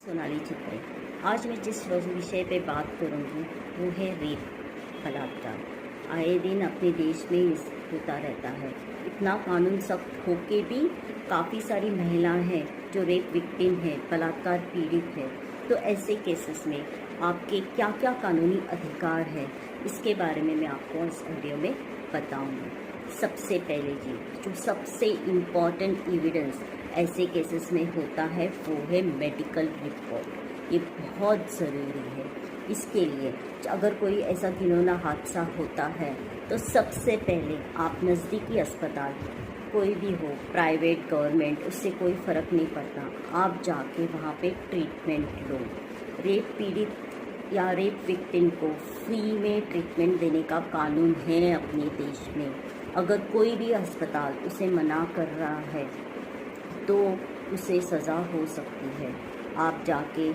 सोनाली चित्रे। आज मैं जिस विषय पे बात करूँगी वो है रेप, बलात्कार। आए दिन अपने देश में इस होता रहता है। इतना कानून सख्त होके भी काफ़ी सारी महिलाएं हैं जो रेप विक्टिम है, बलात्कार पीड़ित है। तो ऐसे केसेस में आपके क्या क्या कानूनी अधिकार है, इसके बारे में मैं आपको इस वीडियो में बताऊंगी। सबसे पहले जी, जो सबसे इम्पॉर्टेंट एविडेंस ऐसे केसेस में होता है वो है मेडिकल रिपोर्ट। ये बहुत ज़रूरी है। इसके लिए अगर कोई ऐसा घिनौना हादसा होता है तो सबसे पहले आप नज़दीकी अस्पताल, कोई भी हो, प्राइवेट गवर्नमेंट, उससे कोई फ़र्क नहीं पड़ता, आप जाके वहाँ पे ट्रीटमेंट लो। रेप पीड़ित या रेप विक्टिम को फ्री में ट्रीटमेंट देने का कानून है अपने देश में। अगर कोई भी अस्पताल उसे मना कर रहा है तो उसे सज़ा हो सकती है। आप जाके,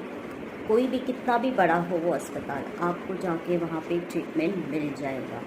कोई भी कितना भी बड़ा हो वो अस्पताल, आपको जाके वहाँ पे ट्रीटमेंट मिल जाएगा।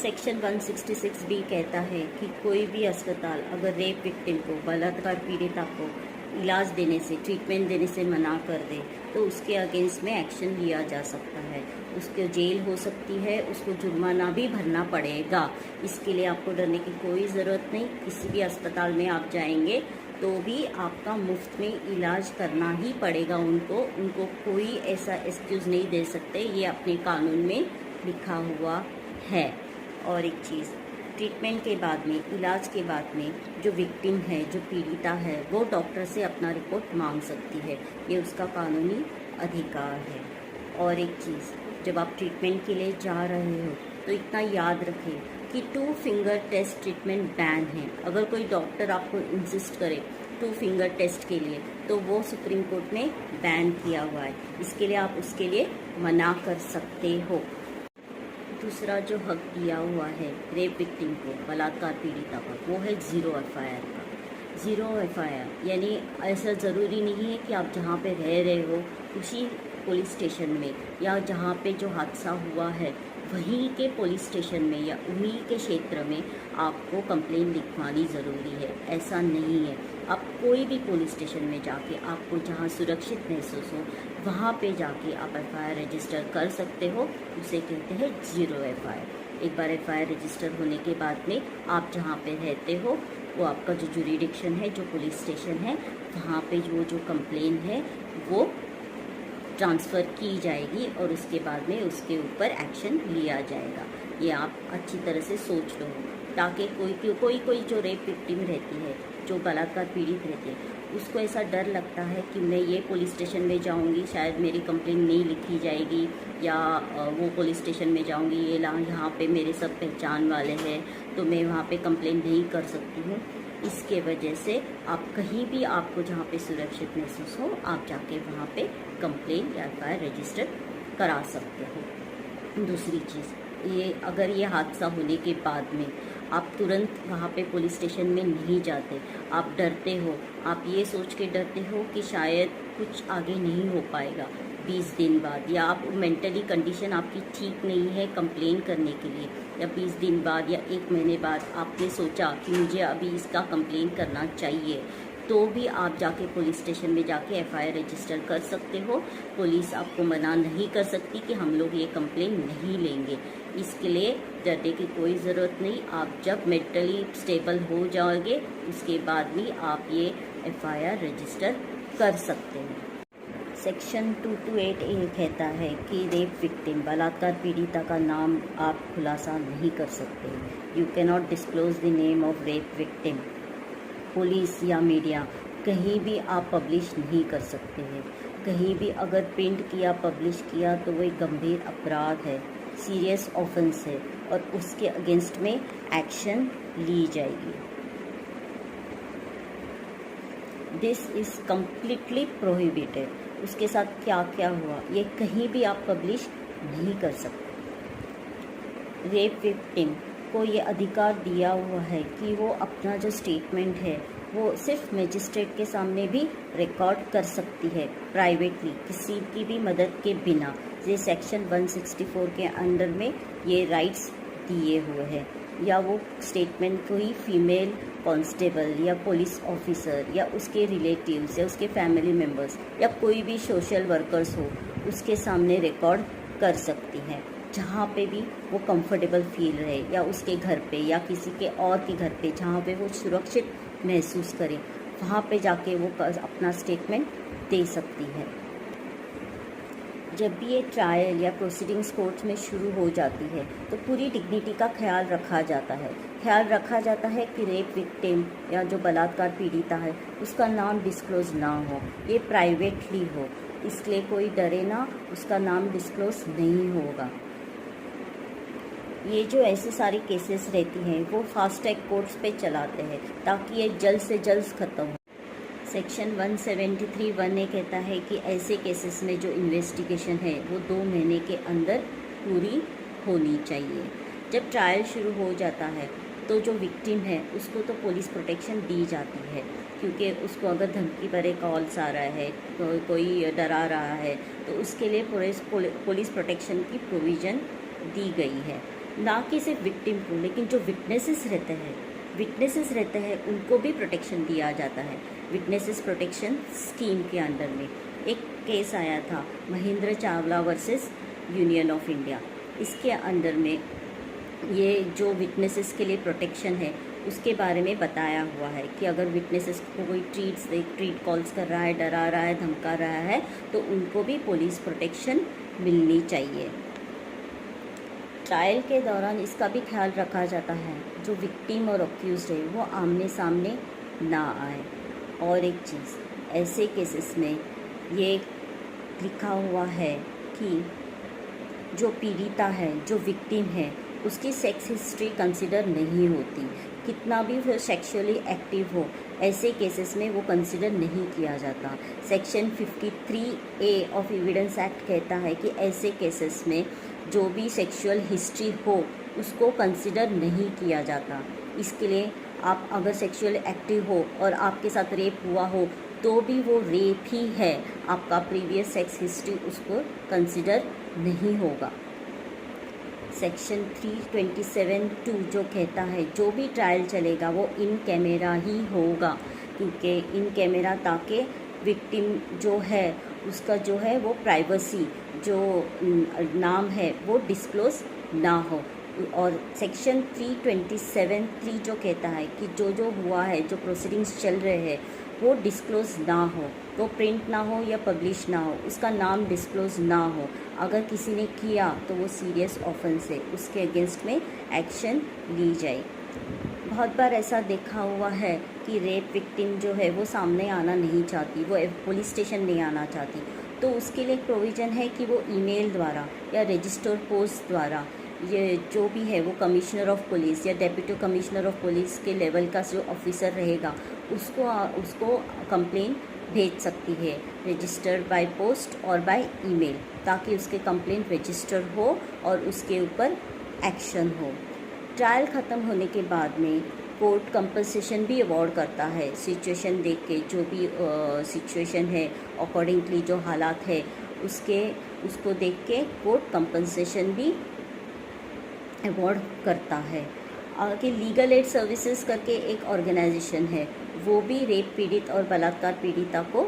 सेक्शन 166 भी कहता है कि कोई भी अस्पताल अगर रेप विक्टिम को, बलात्कार पीड़िता को इलाज देने से, ट्रीटमेंट देने से मना कर दे तो उसके अगेंस्ट में एक्शन लिया जा सकता है। उसको जेल हो सकती है, उसको जुर्माना भी भरना पड़ेगा। इसके लिए आपको डरने की कोई ज़रूरत नहीं। किसी भी अस्पताल में आप जाएंगे तो भी आपका मुफ्त में इलाज करना ही पड़ेगा। उनको कोई ऐसा एक्सक्यूज़ नहीं दे सकते, ये अपने कानून में लिखा हुआ है। और एक चीज़, ट्रीटमेंट के बाद में, इलाज के बाद में जो विक्टिम है, जो पीड़िता है, वो डॉक्टर से अपना रिपोर्ट मांग सकती है। ये उसका कानूनी अधिकार है। और एक चीज़, जब आप ट्रीटमेंट के लिए जा रहे हो तो इतना याद रखें कि 2 फिंगर टेस्ट ट्रीटमेंट बैन है। अगर कोई डॉक्टर आपको इंसिस्ट करे 2 फिंगर टेस्ट के लिए तो वो सुप्रीम कोर्ट ने बैन किया हुआ है। इसके लिए आप उसके लिए मना कर सकते हो। दूसरा जो हक दिया हुआ है रेप विक्टिम को, बलात्कार पीड़िता का, वो है ज़ीरो एफआईआर का। ज़ीरो एफआईआर यानी ऐसा ज़रूरी नहीं है कि आप जहाँ पे रह रहे हो उसी पुलिस स्टेशन में, या जहाँ पे जो हादसा हुआ है वहीं के पुलिस स्टेशन में या उन्हीं के क्षेत्र में आपको कंप्लेन लिखवानी ज़रूरी है। ऐसा नहीं है। आप कोई भी पुलिस स्टेशन में जाके, आपको जहाँ सुरक्षित महसूस हो वहाँ पे जाके आप एफआईआर रजिस्टर कर सकते हो। उसे कहते हैं ज़ीरो एफआईआर। एक बार एफआईआर रजिस्टर होने के बाद में आप जहाँ पे रहते हो वो आपका जो जुरिडिक्शन है, जो पुलिस स्टेशन है, वहाँ पे जो कंप्लेन है वो ट्रांसफ़र की जाएगी और उसके बाद में उसके ऊपर एक्शन लिया जाएगा। ये आप अच्छी तरह से सोच लो, ताकि कोई जो रेप विक्टिम रहती है, जो बलात्कार पीड़ित रहती है, उसको ऐसा डर लगता है कि मैं ये पुलिस स्टेशन में जाऊंगी, शायद मेरी कंप्लेन नहीं लिखी जाएगी, या वो पुलिस स्टेशन में जाऊंगी, ये यहाँ पे मेरे सब पहचान वाले हैं तो मैं वहाँ पे कंप्लेन नहीं कर सकती हूँ। इसके वजह से आप कहीं भी, आपको जहाँ पे सुरक्षित महसूस हो, आप जाके वहाँ पे कंप्लेन या एफआईआर रजिस्टर करा सकते हो। दूसरी चीज़ ये, अगर ये हादसा होने के बाद में आप तुरंत वहाँ पे पुलिस स्टेशन में नहीं जाते, आप डरते हो, आप ये सोच के डरते हो कि शायद कुछ आगे नहीं हो पाएगा 20 दिन बाद, या आप मेंटली कंडीशन आपकी ठीक नहीं है कंप्लेन करने के लिए, या 20 दिन बाद या 1 महीने बाद आपने सोचा कि मुझे अभी इसका कंप्लेन करना चाहिए, तो भी आप जाके पुलिस स्टेशन में जाके एफआईआर रजिस्टर कर सकते हो। पुलिस आपको मना नहीं कर सकती कि हम लोग ये कंप्लेन नहीं लेंगे। इसके लिए डरने की कोई ज़रूरत नहीं। आप जब मेंटली स्टेबल हो जाओगे उसके बाद भी आप ये एफआईआर रजिस्टर कर सकते हैं। सेक्शन 228A कहता है कि रेप विक्टिम, बलात्कार पीड़िता का नाम आप खुलासा नहीं कर सकते। You can not disclose the name of rape victim. Police या मीडिया कहीं भी आप पब्लिश नहीं कर सकते हैं। कहीं भी अगर प्रिंट किया, पब्लिश किया तो वो एक गंभीर अपराध है, सीरियस ऑफेंस है और उसके अगेंस्ट में एक्शन ली जाएगी। This is completely prohibited. उसके साथ क्या क्या हुआ ये कहीं भी आप पब्लिश नहीं कर सकते। रेप विक्टिम को ये अधिकार दिया हुआ है कि वो अपना जो स्टेटमेंट है वो सिर्फ मजिस्ट्रेट के सामने भी रिकॉर्ड कर सकती है, प्राइवेटली, किसी की भी मदद के बिना। ये सेक्शन 164 के अंडर में ये राइट्स दिए हुए हैं। या वो स्टेटमेंट कोई फीमेल कांस्टेबल या पुलिस ऑफिसर या उसके रिलेटिव्स या उसके फैमिली मेम्बर्स या कोई भी सोशल वर्कर्स हो उसके सामने रिकॉर्ड कर सकती है, जहाँ पे भी वो कंफर्टेबल फील रहे, या उसके घर पे या किसी के और के घर पे जहाँ पे वो सुरक्षित महसूस करे, वहाँ पे जाके वो अपना स्टेटमेंट दे सकती है। जब भी ये ट्रायल या प्रोसीडिंग्स कोर्ट में शुरू हो जाती है तो पूरी डिग्निटी का ख्याल रखा जाता है। कि रेप विक्टिम या जो बलात्कार पीड़िता है उसका नाम डिस्क्लोज ना हो, ये प्राइवेटली हो, इसलिए कोई डरे ना, उसका नाम डिस्क्लोज नहीं होगा। ये जो ऐसे सारी केसेस रहती हैं वो फास्ट ट्रैक कोर्ट्स पे चलाते हैं ताकि ये जल्द से जल्द ख़त्म हो। सेक्शन 173(1) कहता है कि ऐसे केसेस में जो इन्वेस्टिगेशन है वो 2 महीने के अंदर पूरी होनी चाहिए। जब ट्रायल शुरू हो जाता है तो जो विक्टिम है उसको तो पुलिस प्रोटेक्शन दी जाती है, क्योंकि उसको अगर धमकी भरे कॉल्स आ रहा है, कोई डरा रहा है, तो उसके लिए पुलिस प्रोटेक्शन की प्रोविज़न दी गई है। ना कि सिर्फ विक्टिम को, लेकिन जो विटनेसेस रहते हैं उनको भी प्रोटेक्शन दिया जाता है। विटनेसेस प्रोटेक्शन स्कीम के अंडर में एक केस आया था, Mahendra Chawla versus union of India. इसके अंडर में ये जो विटनेसेस के लिए प्रोटेक्शन है उसके बारे में बताया हुआ है कि अगर विटनेसेस को कोई ट्रीट कॉल्स कर रहा है, डरा रहा है, धमका रहा है, तो उनको भी पुलिस प्रोटेक्शन मिलनी चाहिए। ट्रायल के दौरान इसका भी ख्याल रखा जाता है जो विक्टिम और अक्यूज्ड है वो आमने सामने ना आए। और एक चीज़, ऐसे केसेस में ये लिखा हुआ है कि जो पीड़िता है, जो विक्टिम है, उसकी सेक्स हिस्ट्री कंसिडर नहीं होती। कितना भी वो सेक्सुअली एक्टिव हो, ऐसे केसेस में वो कंसिडर नहीं किया जाता। Section 53A of evidence act कहता है कि ऐसे केसेस में जो भी सेक्सुअल हिस्ट्री हो उसको कंसिडर नहीं किया जाता। इसके लिए आप अगर सेक्सुअल एक्टिव हो और आपके साथ रेप हुआ हो तो भी वो रेप ही है, आपका प्रीवियस सेक्स हिस्ट्री उसको कंसिडर नहीं होगा। सेक्शन 327(2) जो कहता है जो भी ट्रायल चलेगा वो इन कैमरा ही होगा, क्योंकि इन कैमरा ताकि विक्टिम जो है उसका जो है वो प्राइवेसी जो नाम है वो डिस्क्लोज ना हो। और सेक्शन 327(3) जो कहता है कि जो हुआ है, जो प्रोसीडिंग्स चल रहे हैं वो डिस्क्लोज ना हो, वो प्रिंट ना हो या पब्लिश ना हो, उसका नाम डिस्क्लोज ना हो। अगर किसी ने किया तो वो सीरियस ऑफेंस है, उसके अगेंस्ट में एक्शन ली जाए। बहुत बार ऐसा देखा हुआ है कि रेप विक्टिम जो है वो सामने आना नहीं चाहती, वो पुलिस स्टेशन नहीं आना चाहती, तो उसके लिए एक प्रोविज़न है कि वो ईमेल द्वारा या रजिस्टर पोस्ट द्वारा ये जो भी है वो कमिश्नर ऑफ पुलिस या डेप्यूटी कमिश्नर ऑफ पुलिस के लेवल का जो ऑफिसर रहेगा उसको कंप्लेन भेज सकती है, रजिस्टर्ड बाय पोस्ट और बाय ईमेल, ताकि उसके कंप्लेन रजिस्टर हो और उसके ऊपर एक्शन हो। ट्रायल ख़त्म होने के बाद में कोर्ट कंपनसेशन भी अवॉर्ड करता है, सिचुएशन देख के, जो भी सिचुएशन है अकॉर्डिंगली जो हालात है उसको देख के कोर्ट कंपनसेशन भी अवॉर्ड करता है। आगे लीगल एड सर्विसेज करके एक ऑर्गेनाइजेशन है, वो भी रेप पीड़ित और बलात्कार पीड़िता को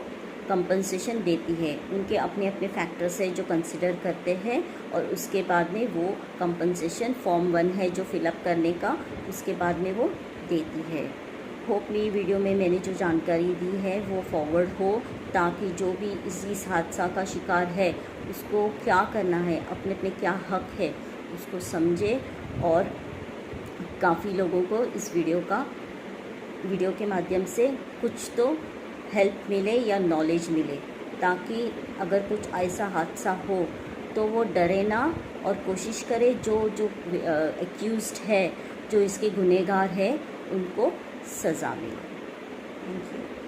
कंपनसेशन देती है। उनके अपने अपने फैक्टर्स है जो कंसिडर करते हैं और उसके बाद में वो कंपनसेशन फॉर्म 1 है जो फिलअप करने का, उसके बाद में वो देती है। होप मेरी वीडियो में मैंने जो जानकारी दी है वो फॉरवर्ड हो, ताकि जो भी इस हादसा का शिकार है उसको क्या करना है, अपने अपने क्या हक है उसको समझे और काफ़ी लोगों को इस वीडियो के माध्यम से कुछ तो हेल्प मिले या नॉलेज मिले, ताकि अगर कुछ ऐसा हादसा हो तो वो डरे ना और कोशिश करे जो एक्यूज्ड है, जो इसके गुनहगार है, उनको सज़ा मिले। Thank you.